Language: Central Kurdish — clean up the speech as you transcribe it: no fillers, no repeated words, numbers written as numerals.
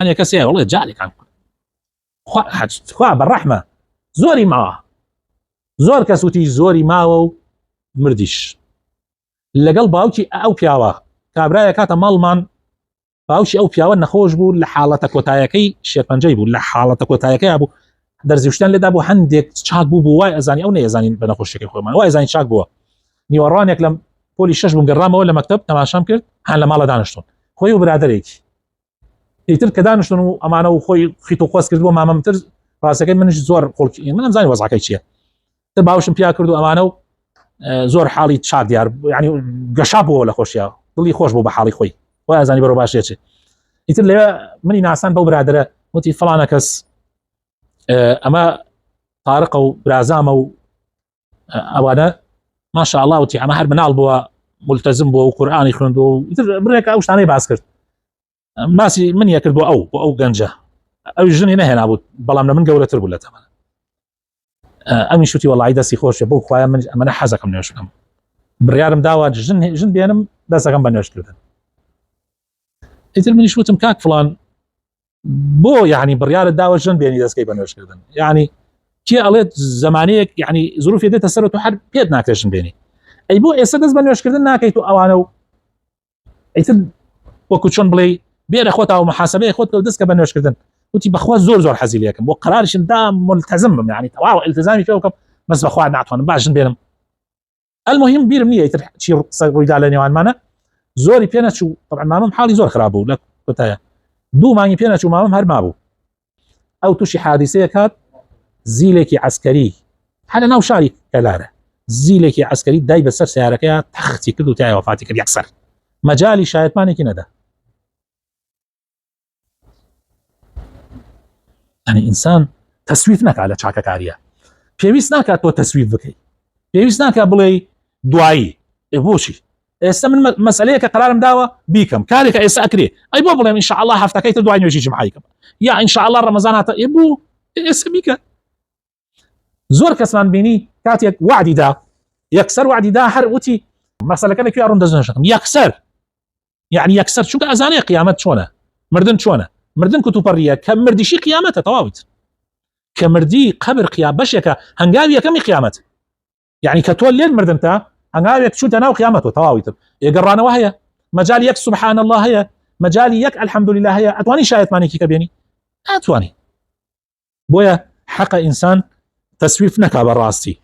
أنا كسي والله جالك عنك خوا بالرحمة زوري معه زور كسوتي زوري معه مرديش لەگەڵ باوکی ئەو پیاوە کابرایە کاتە ماڵمان باوکی ئەو پیاوە نەخۆش بوو لە حاڵەتە کۆتایەکەی شێرپەنجەی بوو لە حاڵەتە کۆتایەکەی بوو دەرزیشتن لێدا بوو هەندێک چاک بوو وای ئەزانی ئەو نەیەزانین بە نەخۆشیەکەی خۆمان وای ئەزانی چاک بووە نیوەڕوانێک لەم پۆلی 6 بووم گەڕامەوە لە مەکتەب تەماشام کرد هەن لە ماڵە دانیشتون خۆی و برادەرێکی ئیتر کە دانیشتون و ئەمانە و خۆی خیت و خۆست کرد بۆ مامەمتر ڕاستەکەی منش زۆر خۆڵکی من نەمزانی وەزعەکەی چییە تر باوشم پیا کرد و ئەمانە و زۆر حاڵی چاک دیار ینی گەشا بووە لە خۆشیە دڵی خۆش بوو بە حاڵی خۆی وای ئەزانی بەرەو باشێ ئیتر لێ منی ناسان بەو برادرە وتی فڵانە کەس ئەمە تارقە و برازامە و ئەوانە ماشاء الله وتی ئەمە هەر مناڵ بووە ملتزم بووە و قورئانی خوێندووە و ئیتر بڕێکە ئەو شتانەی باس کرد باسی منیە کرد بۆ ئەو گەنجە ئەو ژنی نەهێنا بوو بەڵام لە من گەورەتر بوو لە تەمەنە ئەمی شوتی وەڵی دەستی خۆشە بۆ خوایە من ئەمەە حەزەکەم نوێشکەم بڕیارم داوە ژن بێنم دەستەکەم بە نوێشکردن ئیتر منیش وتم کاک فڵان بۆ یعنی بڕیارت داوە ژن بێنی دەستکەی بە نوێشکردن یعنی کێ ئەڵێت زمانەیەک یعنی زروفی دێتە سەر و هەر پێت ناکرێت ژن بێنی ئەی بۆ ئێستا دەست بە نوێشکردن ناکەیت و ئەوانە و ئیتر وەکو چۆن بڵێ بێرە خۆتەوە محاسبەی خۆت و دەستکە بە نوێشکردن وتی بەخوا زۆر حەزی لێکم بۆ قرارشم دا ملتزمم یعنی تەواو التزامی پێ بکەم بەس بەخوا ناتوانم باش ژن بێنم المهم بیرم نییە ئیتر چی ڕوویدا لە نێوانمانە زۆری پێ نەچوو طبعا مامەم حاڵی زۆر خراپ بوو لە کۆتایە دوو مانگی پێ نەچوو مامەم هەر مابوو ئەو تووشی حادیسەیە کات زیلێکی عسکەری هەر لە ناو شاری کەلارە زیلێکی عسکەری دای بەسەر سیارەکەیە تەختی کرد و تای وەفاتی کرد یەکسەر مەجالی شایەتمانێکی نەدا يعني إنسان تسويف ناکە لە چاکەکاریە پێویست ناکات تۆ تسویف بکەی پێویست ناکە بڵێ دوایی بۆچی ئێستا من مەسئلەیە کە قرارم داوە بیکەم کارێکە ئێستا ئەکرێ ئەی بۆ بڵێم ان شاء الله هەفتەکەی تر دوای نوێژی جمعەیەکەم یا ان شاء الله ڕەمەزان هاتە بۆ ئێستا بیکە زۆر کەسمان بینی کاتێک وعدی دا یەکسەر وعدی دا هەر وتی مەسەلەکە لەکوێ ڕوندەزنەشەکەم یەکسەر یعنی یەکسەر چونکە ئەزانەیە قیامەت چۆنە مردن چۆنە مردن کتوپەڕیە کە مردیشی قیامەتە تەواویت کە مردی قبر قیام بەشێکە هەنگاوی یەکەمی قیامەت یعنی کە تۆ لێن مردن تا هەنگاوێک چوتە ناو قیامەتەوە تەواویتر ئێگەڕانەوە هەیە مەجال یەک سبحان الله هەیە مەجالی یەک الحمد لله هەیە ئەتوانی شایەتمانێکی کە بێنی ئەتوانی بۆیە حەقە ئینسان تەسویف نەکا بەڕاستی